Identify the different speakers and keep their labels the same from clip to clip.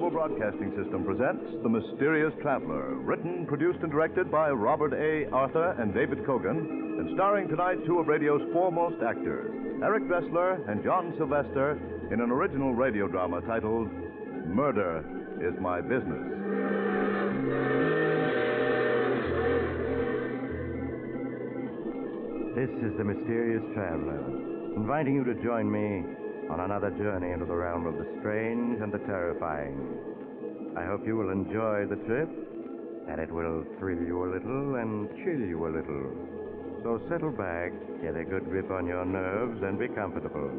Speaker 1: National Broadcasting System presents The Mysterious Traveler, written, produced, and directed by Robert A. Arthur and David Kogan, and starring tonight two of radio's foremost actors, Eric Dressler and John Sylvester, in an original radio drama titled Murder is My Business.
Speaker 2: This is The Mysterious Traveler, inviting you to join me on another journey into the realm of the strange and the terrifying. I hope you will enjoy the trip, that it will thrill you a little and chill you a little. So settle back, get a good grip on your nerves, and be comfortable,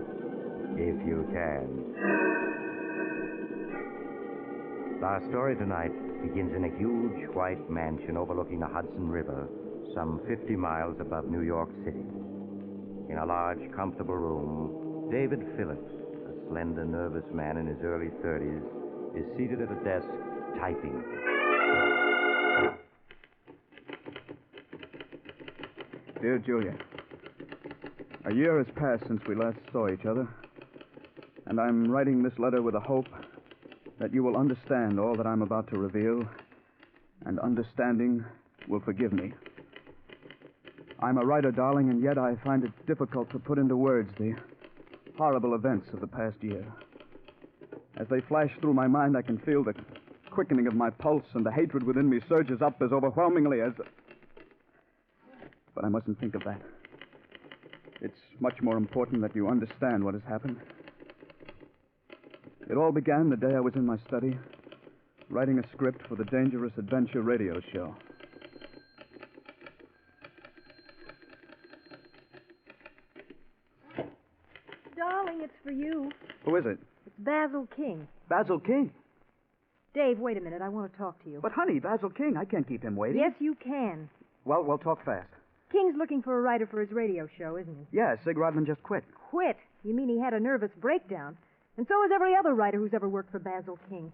Speaker 2: if you can. Our story tonight begins in a huge white mansion overlooking the Hudson River, some 50 miles above New York City. In a large, comfortable room, David Phillips, a slender, nervous man in his early 30s, is seated at a desk, typing.
Speaker 3: Dear Julia, a year has passed since we last saw each other, and I'm writing this letter with the hope that you will understand all that I'm about to reveal, and understanding will forgive me. I'm a writer, darling, and yet I find it difficult to put into words the horrible events of the past year. As they flash through my mind, I can feel the quickening of my pulse, and the hatred within me surges up as overwhelmingly as... But I mustn't think of that. It's much more important that you understand what has happened. It all began the day I was in my study, writing a script for the Dangerous Adventure radio show.
Speaker 4: Darling, it's for you.
Speaker 3: Who is it?
Speaker 4: It's Basil King.
Speaker 3: Basil King.
Speaker 4: Dave, wait a minute. I want to talk to you.
Speaker 3: But, honey, Basil King, I can't keep him waiting.
Speaker 4: Yes, you can.
Speaker 3: Well, we'll talk fast.
Speaker 4: King's looking for a writer for his radio show, isn't he?
Speaker 3: Yeah, Sig Rodman just quit.
Speaker 4: Quit? You mean he had a nervous breakdown? And so has every other writer who's ever worked for Basil King.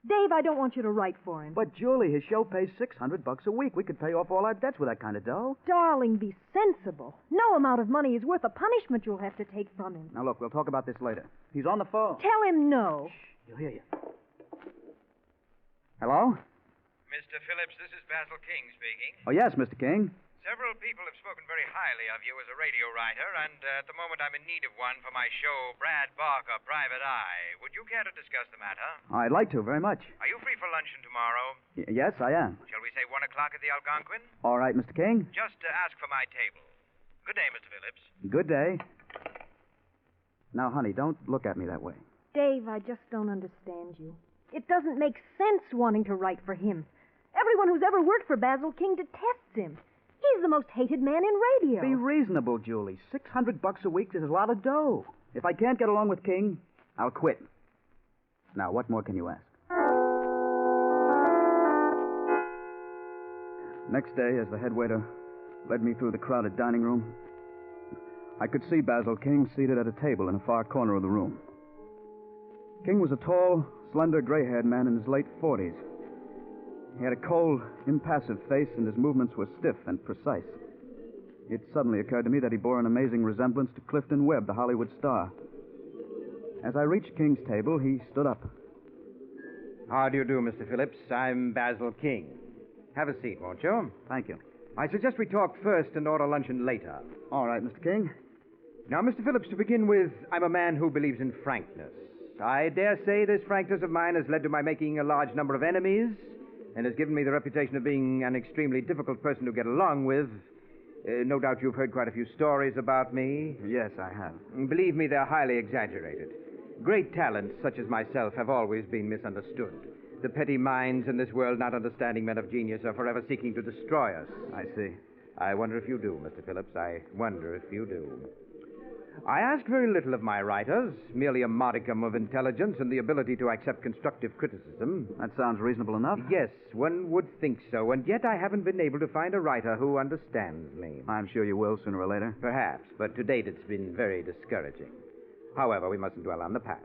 Speaker 4: Dave, I don't want you to write for him.
Speaker 3: But, Julie, his show pays $600 a week. We could pay off all our debts with that kind of dough.
Speaker 4: Darling, be sensible. No amount of money is worth the punishment you'll have to take from him.
Speaker 3: Now, look, we'll talk about this later. He's on the phone.
Speaker 4: Tell him no.
Speaker 3: Shh, he'll hear you. Hello?
Speaker 5: Mr. Phillips, this is Basil King speaking.
Speaker 3: Oh, yes, Mr. King.
Speaker 5: Several people have spoken very highly of you as a radio writer, and at the moment I'm in need of one for my show, Brad Barker, Private Eye. Would you care to discuss the matter?
Speaker 3: I'd like to, very much.
Speaker 5: Are you free for luncheon tomorrow?
Speaker 3: Yes, I am.
Speaker 5: Shall we say 1 o'clock at the Algonquin?
Speaker 3: All right, Mr. King.
Speaker 5: Just ask for my table. Good day, Mr. Phillips.
Speaker 3: Good day. Now, honey, don't look at me that way.
Speaker 4: Dave, I just don't understand you. It doesn't make sense wanting to write for him. Everyone who's ever worked for Basil King detests him. He's the most hated man in radio.
Speaker 3: Be reasonable, Julie. $600 a week is a lot of dough. If I can't get along with King, I'll quit. Now, what more can you ask? Next day, as the head waiter led me through the crowded dining room, I could see Basil King seated at a table in a far corner of the room. King was a tall, slender, gray-haired man in his late 40s. He had a cold, impassive face, and his movements were stiff and precise. It suddenly occurred to me that he bore an amazing resemblance to Clifton Webb, the Hollywood star. As I reached King's table, he stood up.
Speaker 6: How do you do, Mr. Phillips? I'm Basil King. Have a seat, won't you?
Speaker 3: Thank you.
Speaker 6: I suggest we talk first and order luncheon later.
Speaker 3: All right, Mr. King.
Speaker 6: Now, Mr. Phillips, to begin with, I'm a man who believes in frankness. I dare say this frankness of mine has led to my making a large number of enemies, and has given me the reputation of being an extremely difficult person to get along with. No doubt you've heard quite a few stories about me.
Speaker 3: Yes, I have.
Speaker 6: Believe me, they're highly exaggerated. Great talents, such as myself, have always been misunderstood. The petty minds in this world, not understanding men of genius, are forever seeking to destroy us.
Speaker 3: I see.
Speaker 6: I wonder if you do, Mr. Phillips. I wonder if you do. I ask very little of my writers, merely a modicum of intelligence and the ability to accept constructive criticism.
Speaker 3: That sounds reasonable enough.
Speaker 6: Yes, one would think so, and yet I haven't been able to find a writer who understands me.
Speaker 3: I'm sure you will sooner or later.
Speaker 6: Perhaps, but to date it's been very discouraging. However, we mustn't dwell on the past.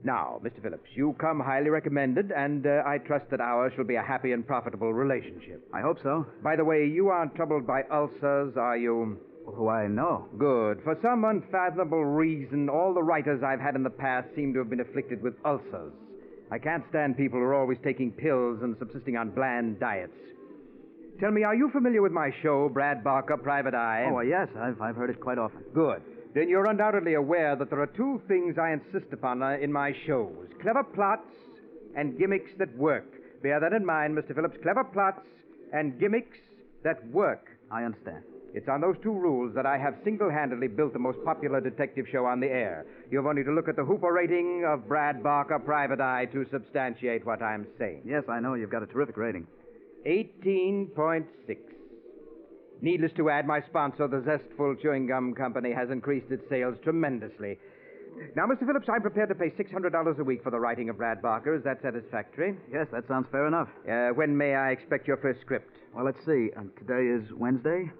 Speaker 6: Now, Mr. Phillips, you come highly recommended, and I trust that ours shall be a happy and profitable relationship.
Speaker 3: I hope so.
Speaker 6: By the way, you aren't troubled by ulcers, are you?
Speaker 3: Why, no.
Speaker 6: Good. For some unfathomable reason, all the writers I've had in the past seem to have been afflicted with ulcers. I can't stand people who are always taking pills and subsisting on bland diets. Tell me, are you familiar with my show, Brad Barker, Private Eye?
Speaker 3: Oh, yes. I've heard it quite often.
Speaker 6: Good. Then you're undoubtedly aware that there are two things I insist upon in my shows. Clever plots and gimmicks that work. Bear that in mind, Mr. Phillips. Clever plots and gimmicks that work.
Speaker 3: I understand.
Speaker 6: It's on those two rules that I have single-handedly built the most popular detective show on the air. You've only to look at the Hooper rating of Brad Barker, Private Eye, to substantiate what I'm saying.
Speaker 3: Yes, I know. You've got a terrific rating.
Speaker 6: 18.6. Needless to add, my sponsor, the Zestful Chewing Gum Company, has increased its sales tremendously. Now, Mr. Phillips, I'm prepared to pay $600 a week for the writing of Brad Barker. Is that satisfactory?
Speaker 3: Yes, that sounds fair enough.
Speaker 6: When may I expect your first script?
Speaker 3: Well, let's see. Today is Wednesday.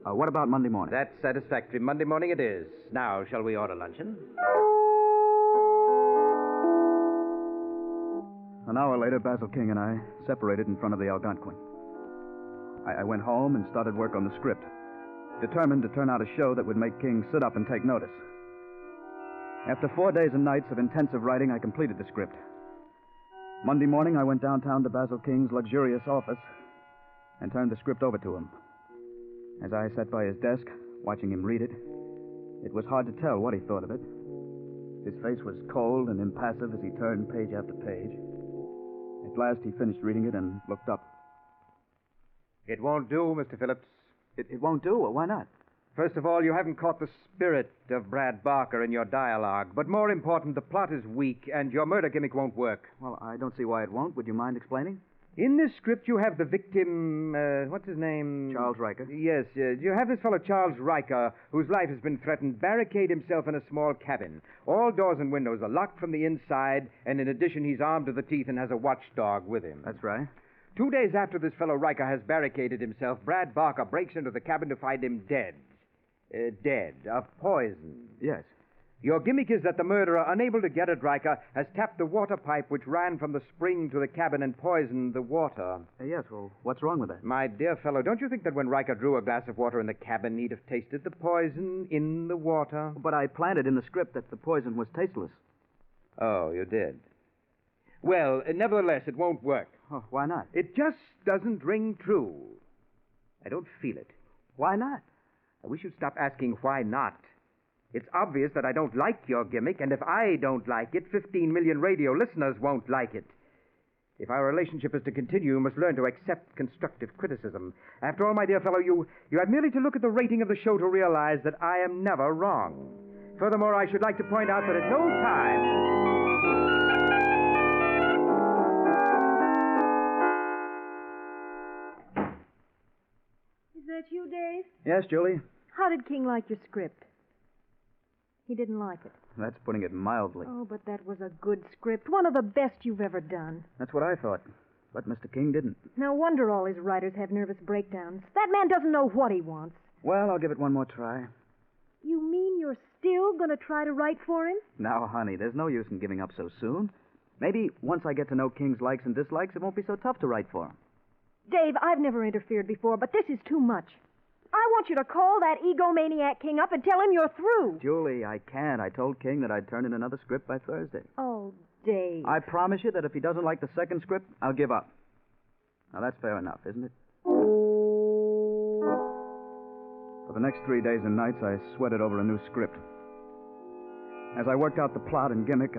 Speaker 3: What about Monday morning?
Speaker 6: That's satisfactory. Monday morning it is. Now, shall we order luncheon?
Speaker 3: An hour later, Basil King and I separated in front of the Algonquin. I went home and started work on the script, determined to turn out a show that would make King sit up and take notice. After 4 days and nights of intensive writing, I completed the script. Monday morning, I went downtown to Basil King's luxurious office and turned the script over to him. As I sat by his desk, watching him read it, it was hard to tell what he thought of it. His face was cold and impassive as he turned page after page. At last, he finished reading it and looked up.
Speaker 6: It won't do, Mr. Phillips.
Speaker 3: It won't do? Well, why not?
Speaker 6: First of all, you haven't caught the spirit of Brad Barker in your dialogue. But more important, the plot is weak, and your murder gimmick won't work.
Speaker 3: Well, I don't see why it won't. Would you mind explaining?
Speaker 6: In this script, you have the victim, what's his name?
Speaker 3: Charles Riker.
Speaker 6: Yes, you have this fellow, Charles Riker, whose life has been threatened, barricade himself in a small cabin. All doors and windows are locked from the inside, and in addition, he's armed to the teeth and has a watchdog with him.
Speaker 3: That's right.
Speaker 6: 2 days after this fellow Riker has barricaded himself, Brad Barker breaks into the cabin to find him dead. Dead of poison.
Speaker 3: Yes.
Speaker 6: Your gimmick is that the murderer, unable to get at Riker, has tapped the water pipe which ran from the spring to the cabin and poisoned the water.
Speaker 3: Yes, well, what's wrong with that?
Speaker 6: My dear fellow, don't you think that when Riker drew a glass of water in the cabin, he'd have tasted the poison in the water?
Speaker 3: But I planted in the script that the poison was tasteless.
Speaker 6: Oh, you did? Well, nevertheless, it won't work.
Speaker 3: Oh, why not?
Speaker 6: It just doesn't ring true. I don't feel it.
Speaker 3: Why not?
Speaker 6: We should stop asking why not. It's obvious that I don't like your gimmick, and if I don't like it, 15 million radio listeners won't like it. If our relationship is to continue, you must learn to accept constructive criticism. After all, my dear fellow, you have merely to look at the rating of the show to realize that I am never wrong. Furthermore, I should like to point out that at no time...
Speaker 4: Is that you, Dave?
Speaker 3: Yes, Julie?
Speaker 4: How did King like your script? He didn't like it.
Speaker 3: That's putting it mildly.
Speaker 4: Oh, but that was a good script. One of the best you've ever done.
Speaker 3: That's what I thought. But Mr. King didn't.
Speaker 4: No wonder all his writers have nervous breakdowns. That man doesn't know what he wants.
Speaker 3: Well, I'll give it one more try.
Speaker 4: You mean you're still going to try to write for him?
Speaker 3: Now, honey, there's no use in giving up so soon. Maybe once I get to know King's likes and dislikes, it won't be so tough to write for him.
Speaker 4: Dave, I've never interfered before, but this is too much. I want you to call that egomaniac King up and tell him you're through.
Speaker 3: Julie, I can't. I told King that I'd turn in another script by Thursday.
Speaker 4: Oh, Dave.
Speaker 3: I promise you that if he doesn't like the second script, I'll give up. Now, that's fair enough, isn't it? For the next 3 days and nights, I sweated over a new script. As I worked out the plot and gimmick,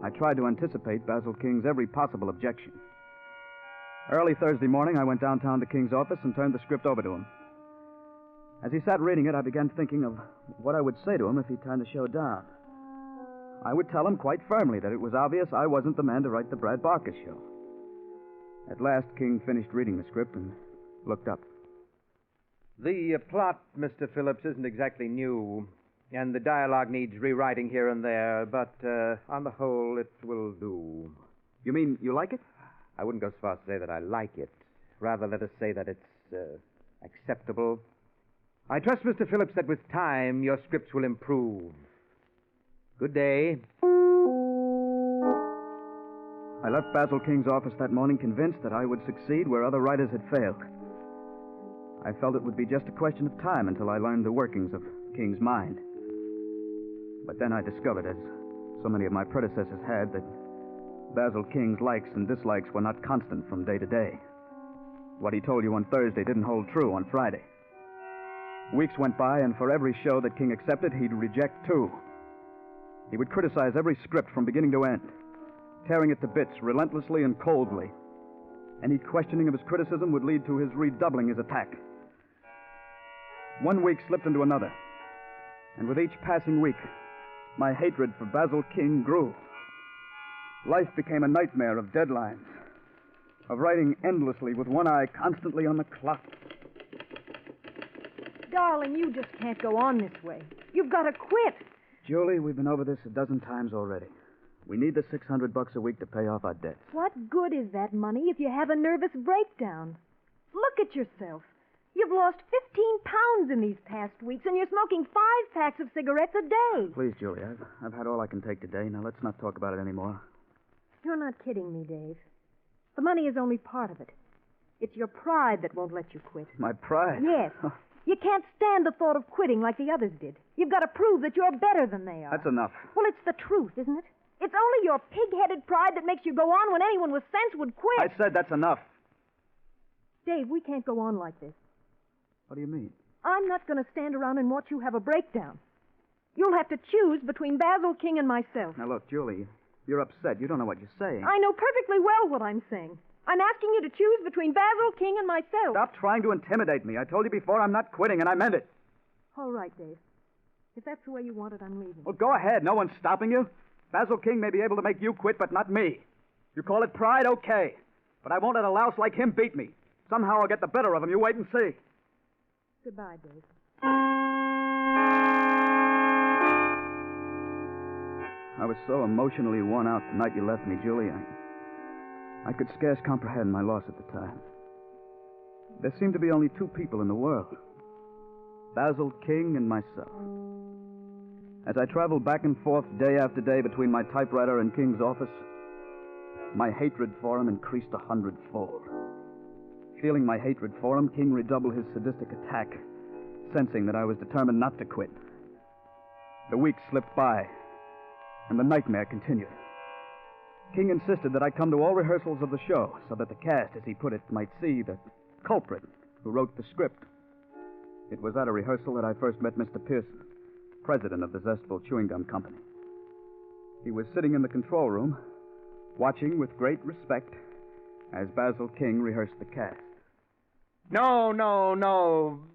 Speaker 3: I tried to anticipate Basil King's every possible objection. Early Thursday morning, I went downtown to King's office and turned the script over to him. As he sat reading it, I began thinking of what I would say to him if he turned the show down. I would tell him quite firmly that it was obvious I wasn't the man to write the Brad Barker show. At last, King finished reading the script and looked up.
Speaker 6: The plot, Mr. Phillips, isn't exactly new, and the dialogue needs rewriting here and there, but on the whole, it will do.
Speaker 3: You mean you like it?
Speaker 6: I wouldn't go so far as to say that I like it. Rather, let us say that it's acceptable. I trust, Mr. Phillips, that with time, your scripts will improve. Good day.
Speaker 3: I left Basil King's office that morning convinced that I would succeed where other writers had failed. I felt it would be just a question of time until I learned the workings of King's mind. But then I discovered, as so many of my predecessors had, that Basil King's likes and dislikes were not constant from day to day. What he told you on Thursday didn't hold true on Friday. Weeks went by, and for every show that King accepted, he'd reject two. He would criticize every script from beginning to end, tearing it to bits relentlessly and coldly. Any questioning of his criticism would lead to his redoubling his attack. One week slipped into another, and with each passing week, my hatred for Basil King grew. Life became a nightmare of deadlines, of writing endlessly with one eye constantly on the clock.
Speaker 4: Darling, you just can't go on this way. You've got to quit.
Speaker 3: Julie, we've been over this a dozen times already. We need the $600 a week to pay off our debts.
Speaker 4: What good is that money if you have a nervous breakdown? Look at yourself. You've lost 15 pounds in these past weeks, and you're smoking 5 packs of cigarettes a day.
Speaker 3: Please, Julie, I've had all I can take today. Now, let's not talk about it anymore.
Speaker 4: You're not kidding me, Dave. The money is only part of it. It's your pride that won't let you quit.
Speaker 3: My pride?
Speaker 4: Yes. You can't stand the thought of quitting like the others did. You've got to prove that you're better than they are.
Speaker 3: That's enough.
Speaker 4: Well, it's the truth, isn't it? It's only your pig-headed pride that makes you go on when anyone with sense would quit.
Speaker 3: I said that's enough.
Speaker 4: Dave, we can't go on like this.
Speaker 3: What do you mean?
Speaker 4: I'm not going to stand around and watch you have a breakdown. You'll have to choose between Basil King and myself.
Speaker 3: Now, look, Julie, you're upset. You don't know what you're saying.
Speaker 4: I know perfectly well what I'm saying. I'm asking you to choose between Basil King and myself.
Speaker 3: Stop trying to intimidate me. I told you before I'm not quitting, and I meant it.
Speaker 4: All right, Dave. If that's the way you want it, I'm leaving.
Speaker 3: Well, go ahead. No one's stopping you. Basil King may be able to make you quit, but not me. You call it pride, okay. But I won't let a louse like him beat me. Somehow I'll get the better of him. You wait and see.
Speaker 4: Goodbye, Dave.
Speaker 3: I was so emotionally worn out the night you left me, Julie. I could scarce comprehend my loss at the time. There seemed to be only two people in the world, Basil King and myself. As I traveled back and forth day after day between my typewriter and King's office, my hatred for him increased 100-fold. Feeling my hatred for him, King redoubled his sadistic attack, sensing that I was determined not to quit. The weeks slipped by, and the nightmare continued. King insisted that I come to all rehearsals of the show so that the cast, as he put it, might see the culprit who wrote the script. It was at a rehearsal that I first met Mr. Pearson, president of the Zestful Chewing Gum Company. He was sitting in the control room, watching with great respect as Basil King rehearsed the cast.
Speaker 6: No.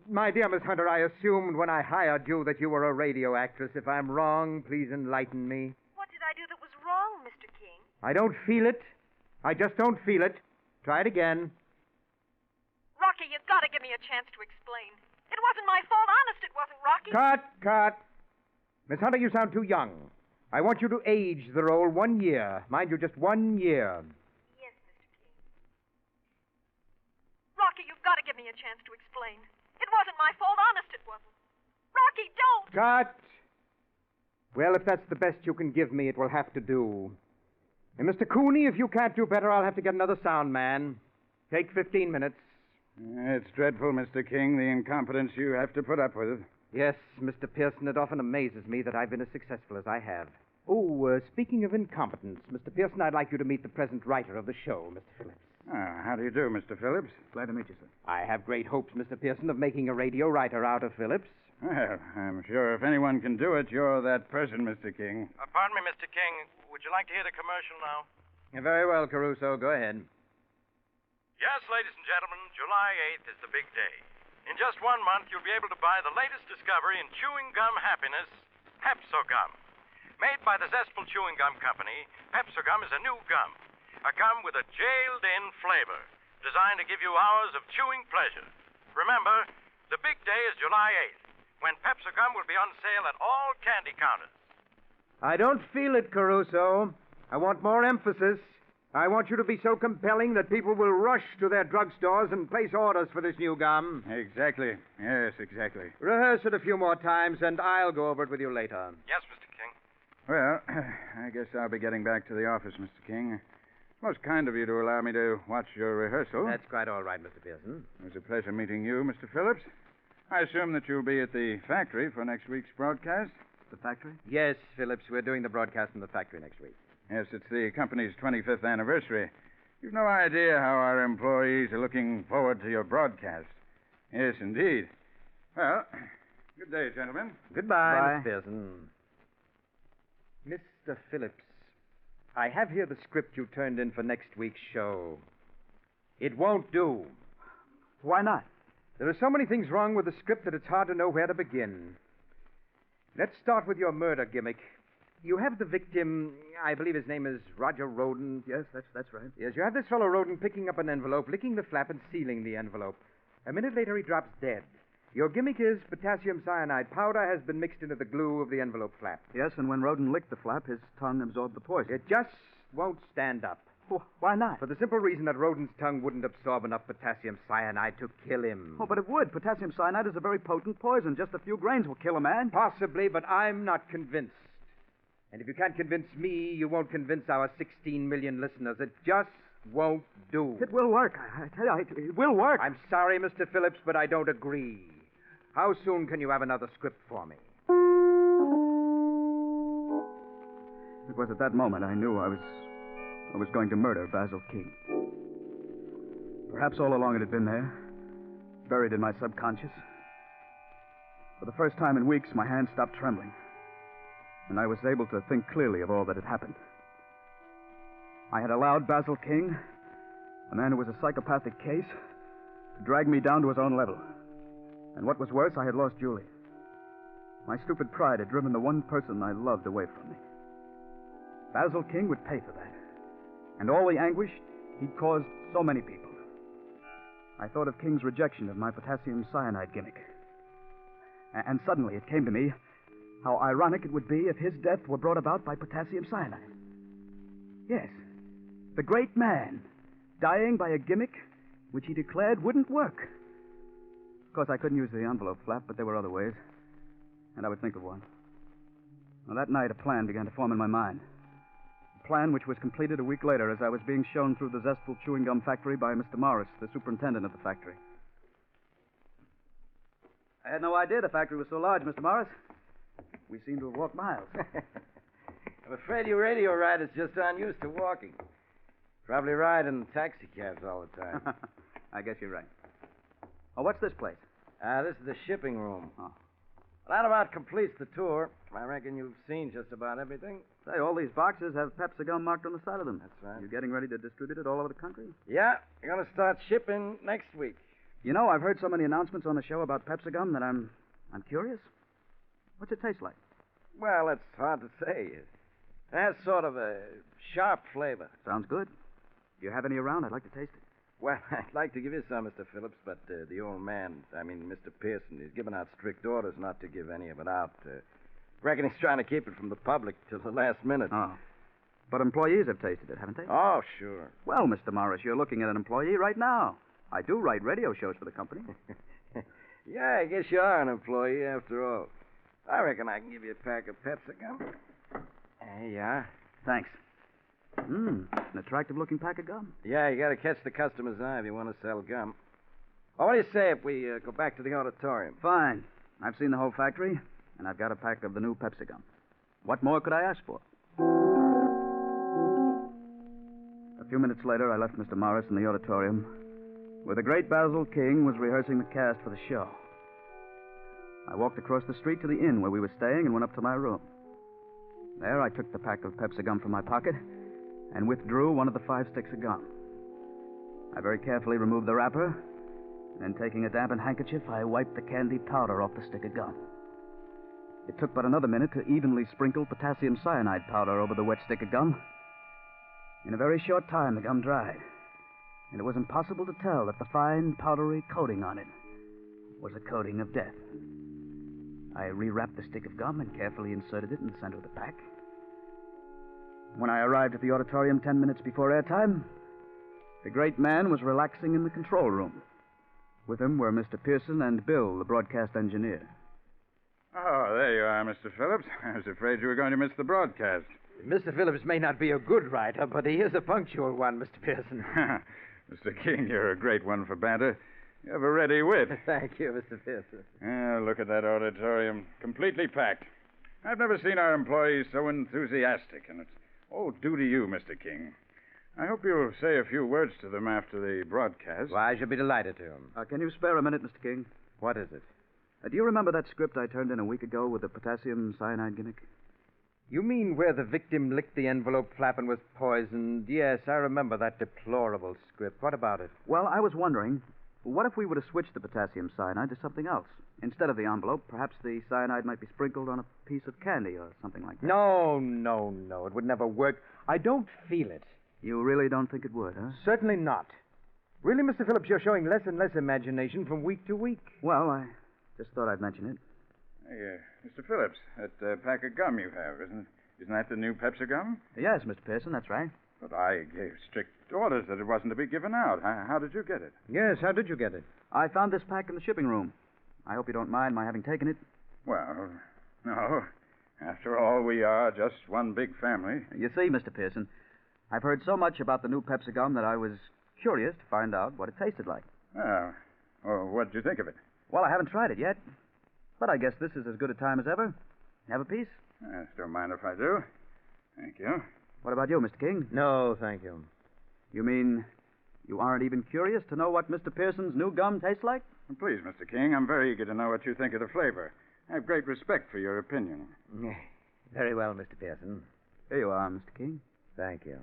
Speaker 6: My dear Miss Hunter, I assumed when I hired you that you were a radio actress. If I'm wrong, please enlighten me.
Speaker 4: What did I do that was wrong, Mr. King?
Speaker 6: I don't feel it. I just don't feel it. Try it again.
Speaker 4: Rocky, you've got to give me a chance to explain. It wasn't my fault. Honest, it wasn't, Rocky.
Speaker 6: Cut. Miss Hunter, you sound too young. I want you to age the role 1 year. Mind you, just 1 year.
Speaker 4: Yes, Mr. King. Rocky, you've got to give me a chance to explain. It wasn't my fault. Honest, it wasn't. Rocky, don't!
Speaker 6: Cut! Well, if that's the best you can give me, it will have to do. And Mr. Cooney, if you can't do better, I'll have to get another sound man. Take 15 minutes.
Speaker 7: It's dreadful, Mr. King, the incompetence you have to put up with.
Speaker 6: Yes, Mr. Pearson, it often amazes me that I've been as successful as I have. Oh, speaking of incompetence, Mr. Pearson, I'd like you to meet the present writer of the show, Mr. Phillips.
Speaker 7: How do you do, Mr. Phillips?
Speaker 3: Glad to meet you, sir.
Speaker 6: I have great hopes, Mr. Pearson, of making a radio writer out of Phillips.
Speaker 7: Well, I'm sure if anyone can do it, you're that person, Mr. King.
Speaker 2: Pardon me, Mr. King. Would you like to hear the commercial now?
Speaker 6: Very well, Caruso. Go ahead.
Speaker 2: Yes, ladies and gentlemen, July 8th is the big day. In just 1 month, you'll be able to buy the latest discovery in chewing gum happiness, Pepso-Gum. Made by the Zestful Chewing Gum Company, Pepso-Gum is a new gum. A gum with a jailed-in flavor, designed to give you hours of chewing pleasure. Remember, the big day is July 8th, when Pepso-Gum will be on sale at all candy counters.
Speaker 6: I don't feel it, Caruso. I want more emphasis. I want you to be so compelling that people will rush to their drugstores and place orders for this new gum.
Speaker 7: Exactly. Yes, exactly.
Speaker 6: Rehearse it a few more times, and I'll go over it with you later.
Speaker 2: Yes, Mr. King.
Speaker 7: Well, I guess I'll be getting back to the office, Mr. King. Most kind of you to allow me to watch your rehearsal.
Speaker 6: That's quite all right, Mr. Pearson.
Speaker 7: It was a pleasure meeting you, Mr. Phillips. I assume that you'll be at the factory for next week's broadcast?
Speaker 3: The factory?
Speaker 6: Yes, Phillips, we're doing the broadcast in the factory next week.
Speaker 7: Yes, it's the company's 25th anniversary. You've no idea how our employees are looking forward to your broadcast. Yes, indeed. Well, good day, gentlemen.
Speaker 6: Goodbye,
Speaker 3: Bye.
Speaker 6: Miss Pearson. Mr. Phillips, I have here the script you turned in for next week's show. It won't do.
Speaker 3: Why not?
Speaker 6: There are so many things wrong with the script that it's hard to know where to begin. Let's start with your murder gimmick. You have the victim, I believe his name is Roger Roden.
Speaker 3: Yes, that's right.
Speaker 6: Yes, you have this fellow Roden picking up an envelope, licking the flap, and sealing the envelope. A minute later, he drops dead. Your gimmick is potassium cyanide powder has been mixed into the glue of the envelope flap.
Speaker 3: Yes, and when Roden licked the flap, his tongue absorbed the poison.
Speaker 6: It just won't stand up.
Speaker 3: Why not?
Speaker 6: For the simple reason that Roden's tongue wouldn't absorb enough potassium cyanide to kill him.
Speaker 3: Oh, but it would. Potassium cyanide is a very potent poison. Just a few grains will kill a man.
Speaker 6: Possibly, but I'm not convinced. And if you can't convince me, you won't convince our 16 million listeners. It just won't do.
Speaker 3: It will work. I tell you, it will work.
Speaker 6: I'm sorry, Mr. Phillips, but I don't agree. How soon can you have another script for me?
Speaker 3: It was at that moment I knew I was going to murder Basil King. Perhaps all along it had been there, buried in my subconscious. For the first time in weeks, my hands stopped trembling, and I was able to think clearly of all that had happened. I had allowed Basil King, a man who was a psychopathic case, to drag me down to his own level. And what was worse, I had lost Julie. My stupid pride had driven the one person I loved away from me. Basil King would pay for that. And all the anguish he'd caused so many people. I thought of King's rejection of my potassium cyanide gimmick. And suddenly it came to me how ironic it would be if his death were brought about by potassium cyanide. Yes, the great man dying by a gimmick which he declared wouldn't work. Of course, I couldn't use the envelope flap, but there were other ways. And I would think of one. Well, that night, a plan began to form in my mind. A plan which was completed a week later as I was being shown through the zestful chewing gum factory by Mr. Morris, the superintendent of the factory. I had no idea the factory was so large, Mr. Morris. We seem to have walked miles.
Speaker 2: I'm afraid you radio riders just aren't used to walking. Probably ride in taxi cabs all the time.
Speaker 3: I guess you're right. Oh, what's this place?
Speaker 2: This is the shipping room.
Speaker 3: Oh.
Speaker 2: Well, that about completes the tour. I reckon you've seen just about everything.
Speaker 3: Say, all these boxes have Pepsi-Gum marked on the side of them.
Speaker 2: That's right.
Speaker 3: You getting ready to distribute it all over the country?
Speaker 2: Yeah, you're going to start shipping next week.
Speaker 3: You know, I've heard so many announcements on the show about Pepsi-Gum that I'm curious. What's it taste like?
Speaker 2: Well, it's hard to say. It has sort of a sharp flavor.
Speaker 3: Sounds good. Do you have any around? I'd like to taste it.
Speaker 2: Well, I'd like to give you some, Mr. Phillips, but the old man, Mr. Pearson, he's given out strict orders not to give any of it out. Reckon he's trying to keep it from the public till the last minute.
Speaker 3: Oh. But employees have tasted it, haven't they?
Speaker 2: Oh, sure.
Speaker 3: Well, Mr. Morris, you're looking at an employee right now. I do write radio shows for the company.
Speaker 2: Yeah, I guess you are an employee after all. I reckon I can give you a pack of Pepsi-Gum. There you are.
Speaker 3: Thanks. An attractive-looking pack of gum.
Speaker 2: Yeah, you got to catch the customer's eye if you want to sell gum. Oh, what do you say if we go back to the auditorium?
Speaker 3: Fine. I've seen the whole factory, and I've got a pack of the new Pepsi-Gum. What more could I ask for? A few minutes later, I left Mr. Morris in the auditorium, where the great Basil King was rehearsing the cast for the show. I walked across the street to the inn where we were staying and went up to my room. There, I took the pack of Pepsi-Gum from my pocket and withdrew one of the 5 sticks of gum. I very carefully removed the wrapper, and then taking a dampened handkerchief, I wiped the candy powder off the stick of gum. It took but another minute to evenly sprinkle potassium cyanide powder over the wet stick of gum. In a very short time, the gum dried, and it was impossible to tell that the fine, powdery coating on it was a coating of death. I rewrapped the stick of gum and carefully inserted it in the center of the pack. When I arrived at the auditorium 10 minutes before airtime, the great man was relaxing in the control room. With him were Mr. Pearson and Bill, the broadcast engineer.
Speaker 7: Oh, there you are, Mr. Phillips. I was afraid you were going to miss the broadcast.
Speaker 6: Mr. Phillips may not be a good writer, but he is a punctual one, Mr. Pearson.
Speaker 7: Mr. King, you're a great one for banter. You have a ready wit.
Speaker 6: Thank you, Mr. Pearson.
Speaker 7: Look at that auditorium. Completely packed. I've never seen our employees so enthusiastic, and it's Oh, due to you, Mr. King. I hope you'll say a few words to them after the broadcast.
Speaker 6: Why, I should be delighted to.
Speaker 3: Can you spare a minute, Mr. King?
Speaker 6: What is it?
Speaker 3: Do you remember that script I turned in a week ago with the potassium cyanide gimmick?
Speaker 6: You mean where the victim licked the envelope flap and was poisoned? Yes, I remember that deplorable script. What about it?
Speaker 3: Well, I was wondering, what if we were to switch the potassium cyanide to something else? Instead of the envelope, perhaps the cyanide might be sprinkled on a piece of candy or something like that.
Speaker 6: No. It would never work. I don't feel it.
Speaker 3: You really don't think it would, huh?
Speaker 6: Certainly not. Really, Mr. Phillips, you're showing less and less imagination from week to week.
Speaker 3: Well, I just thought I'd mention it.
Speaker 7: Hey, Mr. Phillips, that pack of gum you have, isn't that the new Pepsi gum?
Speaker 3: Yes, Mr. Pearson, that's right.
Speaker 7: But I gave strict orders that it wasn't to be given out. How did you get it?
Speaker 6: Yes, how did you get it?
Speaker 3: I found this pack in the shipping room. I hope you don't mind my having taken it.
Speaker 7: Well, no. After all, we are just one big family.
Speaker 3: You see, Mr. Pearson, I've heard so much about the new Pepsi gum that I was curious to find out what it tasted like.
Speaker 7: Well, what did you think of it?
Speaker 3: Well, I haven't tried it yet, but I guess this is as good a time as ever. Have a piece?
Speaker 7: Don't mind if I do. Thank you.
Speaker 3: What about you, Mr. King?
Speaker 6: No, thank you.
Speaker 3: You mean you aren't even curious to know what Mr. Pearson's new gum tastes like?
Speaker 7: Please, Mr. King, I'm very eager to know what you think of the flavor. I have great respect for your opinion.
Speaker 6: Very well, Mr. Pearson.
Speaker 3: Here you are, Mr. King.
Speaker 6: Thank you.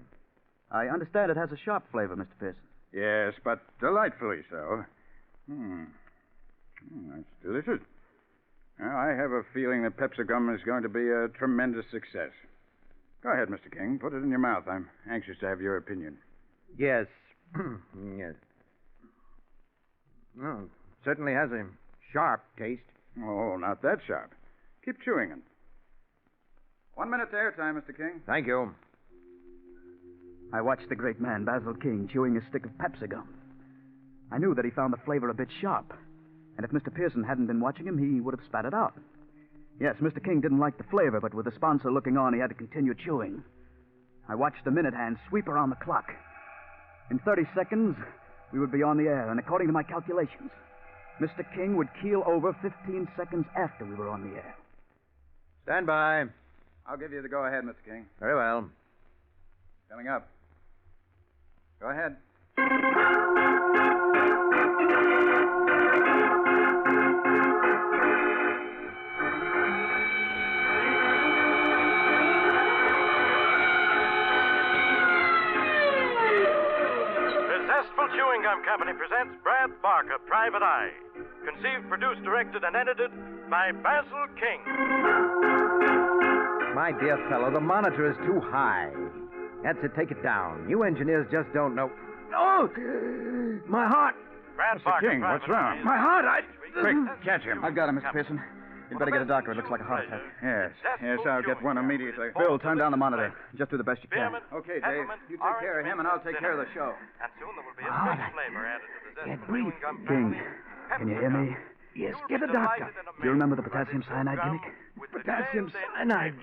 Speaker 3: I understand it has a sharp flavor, Mr. Pearson.
Speaker 7: Yes, but delightfully so. That's delicious. Well, I have a feeling that Pepsi gum is going to be a tremendous success. Go ahead, Mr. King. Put it in your mouth. I'm anxious to have your opinion.
Speaker 6: Yes. Yes. Oh, certainly has a sharp taste.
Speaker 7: Oh, not that sharp. Keep chewing it. 1 minute to airtime, Mr. King.
Speaker 6: Thank you.
Speaker 3: I watched the great man, Basil King, chewing a stick of Pepsi gum. I knew that he found the flavor a bit sharp. And if Mr. Pearson hadn't been watching him, he would have spat it out. Yes, Mr. King didn't like the flavor, but with the sponsor looking on, he had to continue chewing. I watched the minute hand sweep around the clock. In 30 seconds, we would be on the air, and according to my calculations, Mr. King would keel over 15 seconds after we were on the air.
Speaker 6: Stand by.
Speaker 7: I'll give you the go-ahead, Mr. King.
Speaker 6: Very well.
Speaker 7: Coming up. Go ahead.
Speaker 2: Zestful Chewing Gum Company presents Brad Barker, Private Eye. Conceived, produced, directed, and edited by Basil King.
Speaker 6: My dear fellow, the monitor is too high. That's it. Take it down. You engineers just don't know. Oh! My heart!
Speaker 2: Brad
Speaker 7: Mr.
Speaker 2: Barker,
Speaker 7: King,
Speaker 2: Private
Speaker 7: what's wrong?
Speaker 2: Eye.
Speaker 6: My heart!
Speaker 7: Quick, catch him.
Speaker 3: I've got him, Mr. Pearson. You'd better get a doctor. It looks like a heart attack.
Speaker 7: Yes, I'll get one immediately.
Speaker 3: Bill, turn down the monitor. Just do the best you can.
Speaker 7: Okay, Dave. You take care of him, and I'll take care of the show.
Speaker 2: And soon there will be a fresh flavor added to the Zestful Chewing Gum
Speaker 3: King,
Speaker 2: Company.
Speaker 3: can you hear me?
Speaker 6: Yes, get a doctor.
Speaker 3: Do you remember the potassium cyanide gimmick?
Speaker 6: Potassium cyanide.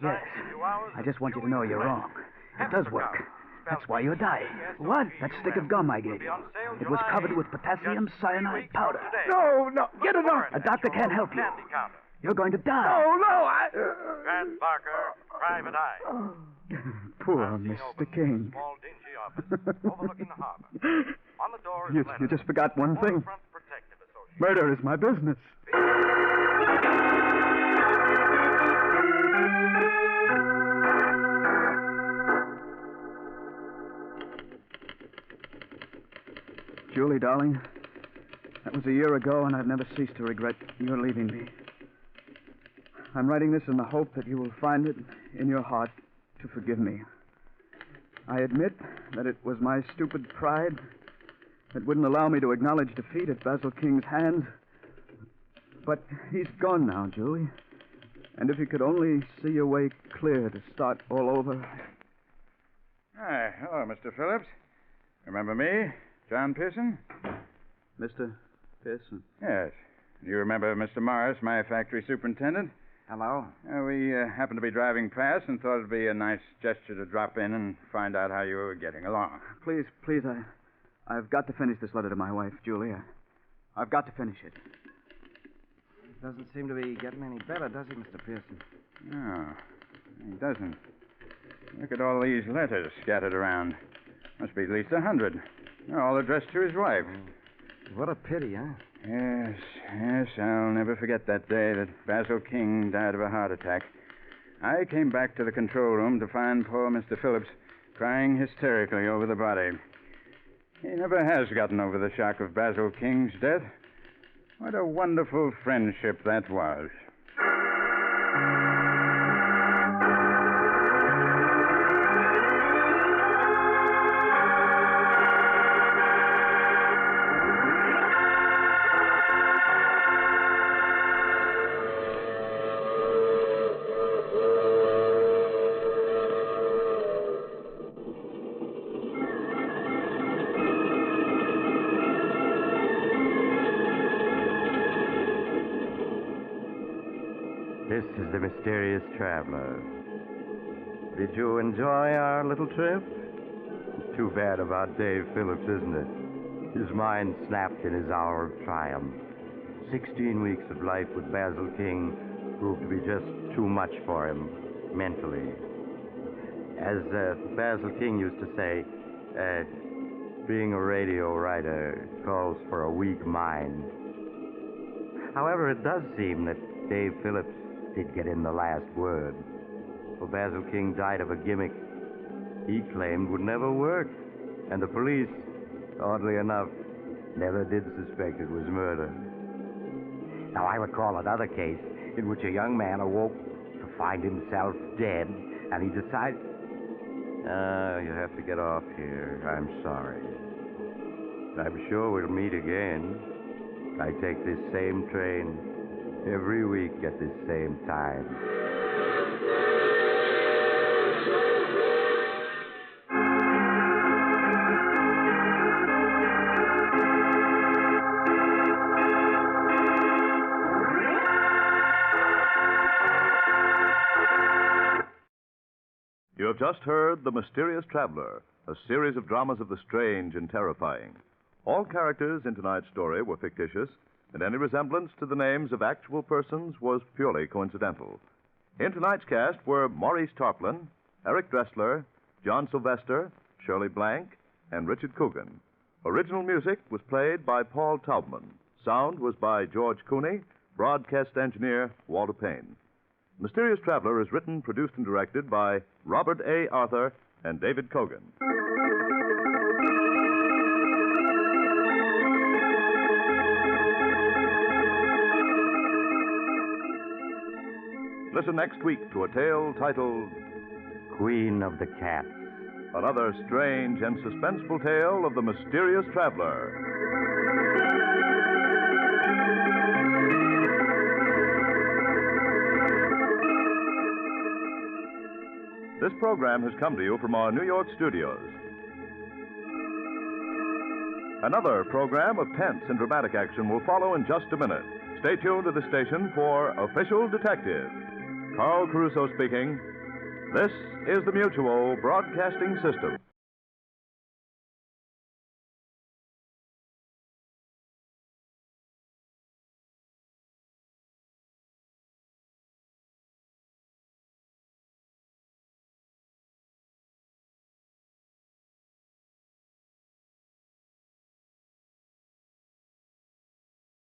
Speaker 3: Yes. I just want you to know you're wrong. It does work. That's why you're dying. What? That stick of gum I gave you. It was covered with potassium cyanide powder.
Speaker 6: No. Get a doctor.
Speaker 3: A doctor can't help you. You're going to die.
Speaker 2: Brad Barker, Private Eye.
Speaker 3: Poor Mr. King.
Speaker 2: Small dingy office overlooking the harbor. On the door is a letter.
Speaker 3: You just forgot one thing.
Speaker 2: Waterfront Protective Association.
Speaker 3: Murder is my business. Julie, darling, that was a year ago, and I've never ceased to regret your leaving me. I'm writing this in the hope that you will find it in your heart to forgive me. I admit that it was my stupid pride that wouldn't allow me to acknowledge defeat at Basil King's hands. But he's gone now, Julie. And if you could only see your way clear to start all over.
Speaker 7: Hi. Hello, Mr. Phillips. Remember me? John Pearson?
Speaker 3: Mr. Pearson.
Speaker 7: Yes. You remember Mr. Morris, my factory superintendent?
Speaker 3: Hello?
Speaker 7: We happened to be driving past and thought it'd be a nice gesture to drop in and find out how you were getting along.
Speaker 3: Please, I've got to finish this letter to my wife, Julie. I've got to finish it.
Speaker 6: Doesn't seem to be getting any better, does he, Mr. Pearson?
Speaker 7: No, he doesn't. Look at all these letters scattered around. Must be at least 100. They're all addressed to his wife.
Speaker 6: What a pity, huh?
Speaker 7: Yes, I'll never forget that day that Basil King died of a heart attack. I came back to the control room to find poor Mr. Phillips crying hysterically over the body. He never has gotten over the shock of Basil King's death. What a wonderful friendship that was.
Speaker 2: This is the Mysterious Traveler. Did you enjoy our little trip? It's too bad about Dave Phillips, isn't it? His mind snapped in his hour of triumph. 16 weeks of life with Basil King proved to be just too much for him, mentally. As Basil King used to say, being a radio writer calls for a weak mind. However, it does seem that Dave Phillips did get in the last word. For Basil King died of a gimmick he claimed would never work. And the police, oddly enough, never did suspect it was murder. Now, I recall another case in which a young man awoke to find himself dead, and he decided... you have to get off here. I'm sorry. I'm sure we'll meet again. I take this same train every week at this same time.
Speaker 1: You have just heard The Mysterious Traveler, a series of dramas of the strange and terrifying. All characters in tonight's story were fictitious, and any resemblance to the names of actual persons was purely coincidental. In tonight's cast were Maurice Tarplin, Eric Dressler, John Sylvester, Shirley Blank, and Richard Coogan. Original music was played by Paul Taubman. Sound was by George Cooney, broadcast engineer Walter Payne. Mysterious Traveler is written, produced, and directed by Robert A. Arthur and David Cogan. Listen next week to a tale titled
Speaker 2: Queen of the Cats.
Speaker 1: Another strange and suspenseful tale of the Mysterious Traveler. This program has come to you from our New York studios. Another program of tense and dramatic action will follow in just a minute. Stay tuned to the station for Official Detective. Carl Caruso speaking. This is the Mutual Broadcasting System.